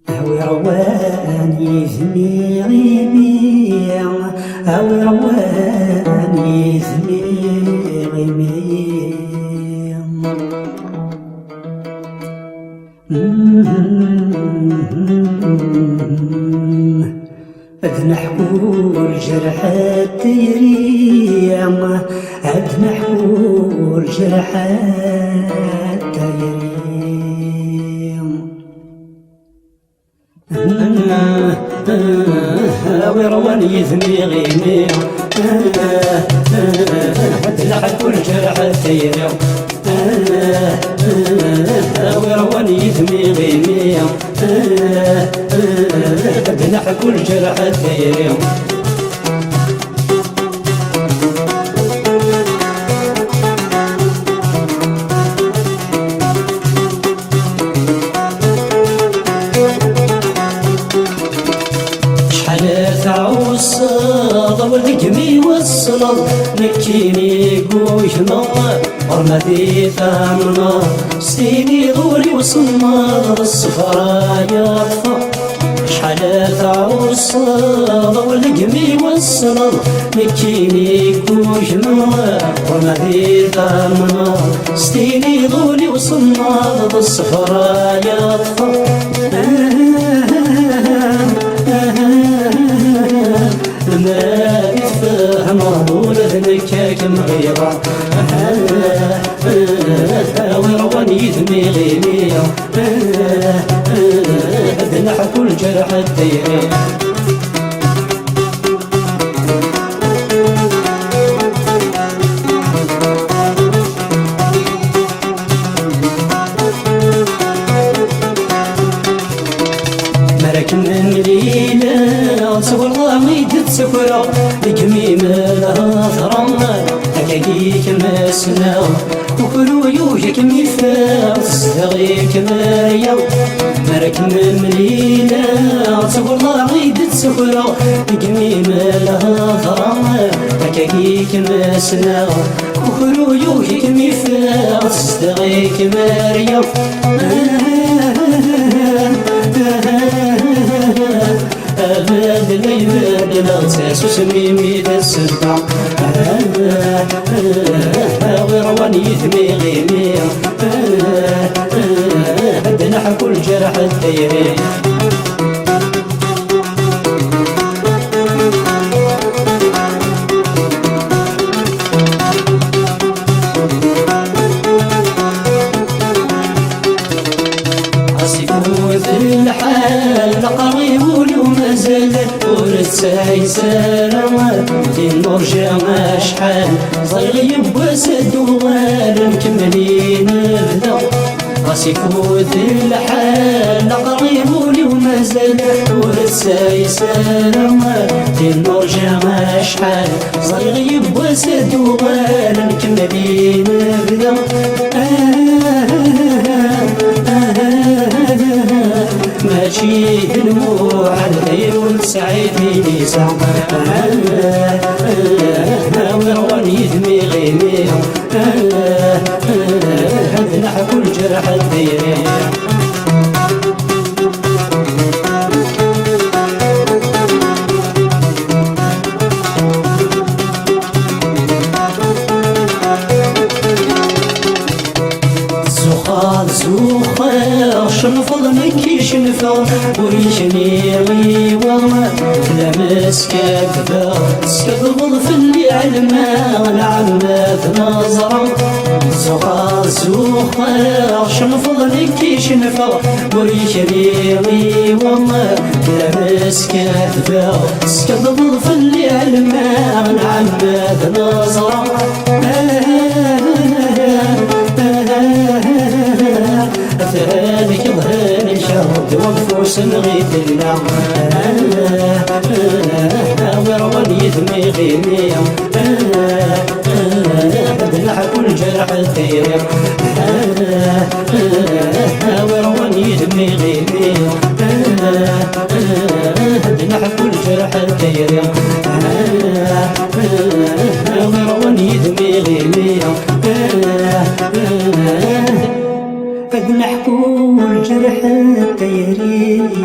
أوي رواني زميغي أوي رواني زميغي أد نحكو الجرح الديري أد نحكو الجرح الديري أوي رواني زميغي أد نحكو الجرح الديري أوي رواني زميغي أد نحكو الجرح الديري والهجمي والصلال نكيني قوشنا ورمتي ثامنا سيني ضولي وصمال الصفرا يطفى شحال تعوصل والهجمي والصلال نكيني قوشنا ورمتي ثامنا سيني ضولي وصمال الصفرا يطفى ما يفهم ولدنك كم غيرا ورواني دميغي ميا نحكو الجرح الديري مركن الليلة صور ضامي تتسفرا لكمي مالها ثرما أكاكيك مسنا وكلو يوجك ميفا صدغيك مايا مركن الليلة صور ضامي تتسفرا لكمي مالها ثرما أكاكيك مسنا وكلو يوجك ميفا صدغيك مايا أبد العباد لا تسوس ميميت السبع ورواني دميغي ميا أد نحكو الجرح الديري الحال قريب واليوم مازال ورتساي سلامات النور جا شحال صيغيب وسد وغال مكملين بدا راسي فوت الحال قريب واليوم مازال ورتساي سلامات النور جا شحال صيغيب وسد وغال مكملين بدا ماشي دموع الخير والسعيد يسع ورواني دميغي ميا نحكو الجرح الديري زوخر شنفض نكي شنفا وريشني غيوة لا مسكك ذا سكبض في اللي علما العمة نظرة زوخر شنفض نكي شنفا وريشني غيوة لا مسكك ذا سكبض في اللي علما العمة نظرة ذلك ظهر شرد وقفوس نغيث الله ورواني دميغي ميا نحكو الجرح الديري ورواني دميغي ميا نحكو الجرح الديري ورواني دميغي ميا قد نحكوا الجرح التيري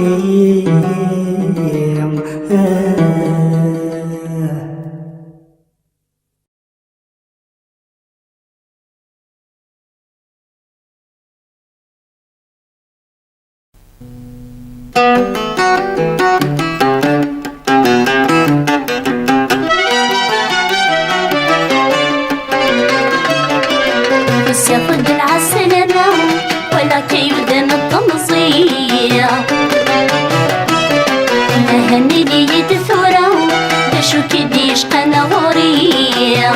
ياخد العسلنا ولا كيودن الطمزية مهني لي يدثورا بشو كديش قنا غورية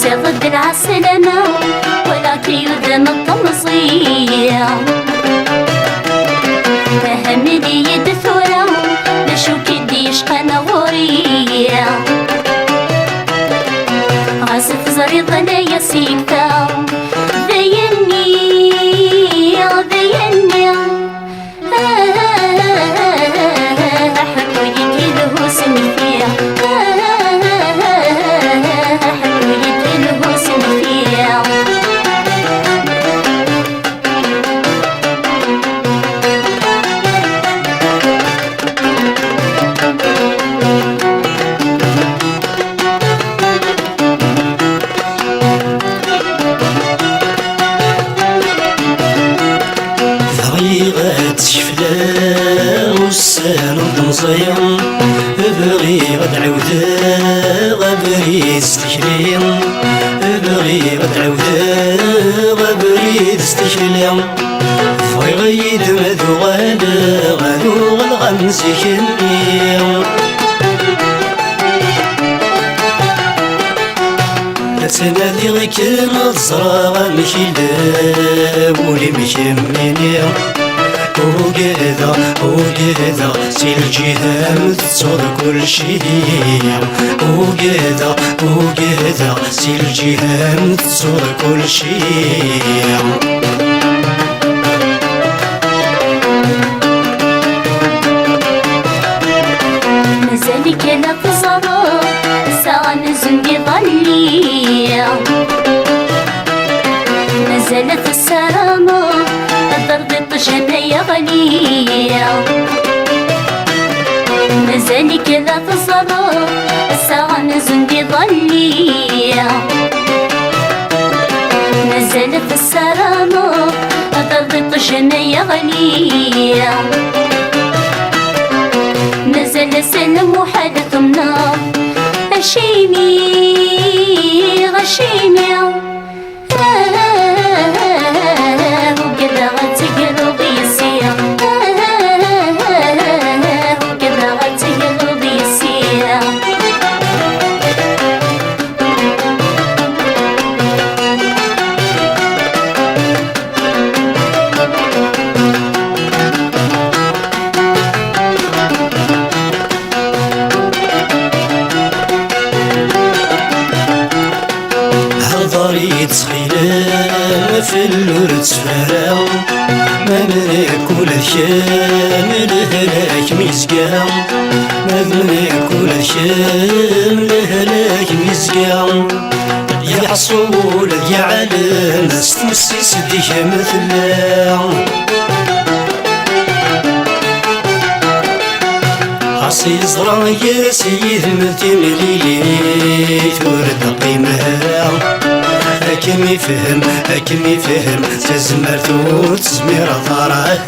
ياخد العسلنا ولا كيودن الطمزية مهني لي يدثورا بشو كديش قنا غورية عزف زريض لا يسيبتا ذيني ذيني حكو يديله سنفيا حكو يديله سنفيا صيام بغي غد عوده غبري استشريم بغي غد عوده غبري استشريم في غيد مذو غدو غنغمز كنيم تنادي غيك نظرة مشي لولي مشميني وقيدا سي الجهام تصور كل شي وقيدا سي الجهام تصور كل شي مازالك لا تصرف ساعة نزل ظلي نزلت السلامة الضرب طشنا يا غنية مازالك لا تصرف الساعة نزل ظلي نزلت السلامة الضرب طشنا يا غنية نزل سلم وحالة النار غشيمي غشيمي وكذا غتقلب يسير وكذا غتقلب يسير هضري تسخيلة في اللور تسفراو ما منك ولا شام لهلاك ميزقام ما منك ولا شام لهلاك ميزقام يا حصول يا عالم استمسس ديك مثلا عصي زرع يا سيد متين ليلي تورد قيمها هاكم يفهم تزمرت وتزمير ضرها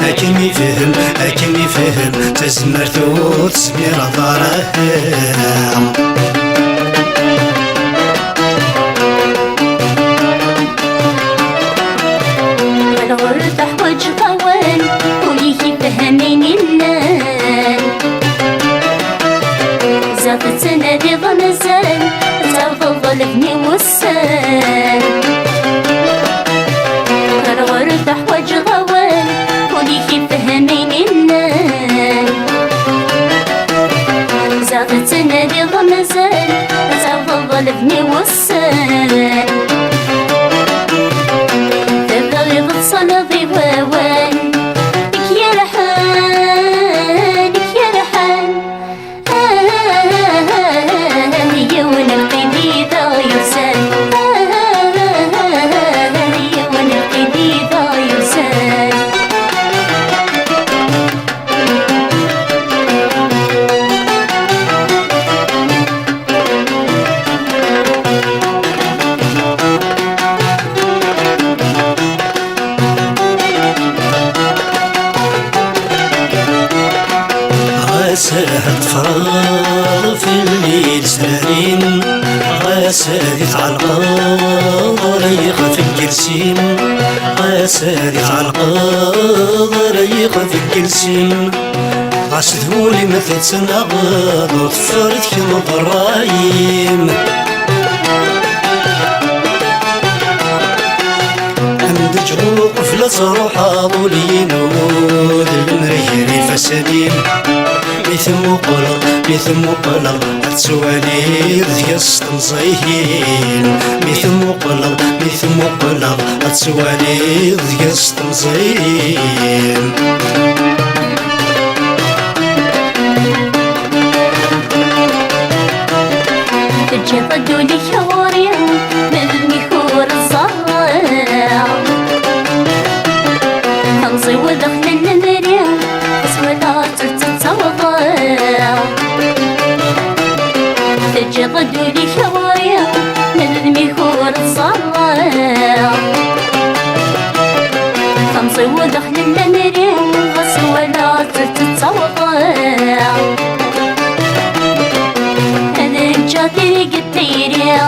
هاكم يفهم تزمرت وتزمير ضرها الغرب حوج طوال وليه فهمين الليل زافت نادي ضمزان زاوض ظلفني والسان الغرب حوج طوال وليه فهمين الليل زافت نادي ضمزان زاوض ظلفني والسان صلبي ووان لك يا لحان لك يا لحان يا ونلقي بيضا يسان ساهت فراغ في الليل سارين غاسالت على القمر يخف الكرسيم غاسالت على القمر يخف الكرسيم عشتهولي مثل تنغض وطفرت كما الرايم عند جروق فلت روحا ظولين ود المريري فسليم ميثم وقلل هتسوالي ذيس تنصيهين ميثم وقلل هتسوالي ذيس تنصيهين تجدوا لي شوري من الميخور الصاع تنصي ودخل النمري ولا تتصوضع تجدوا لي شوري من الميخور الصاع تنصي ودخل النمري ولا تتصوضع جاتي قتيري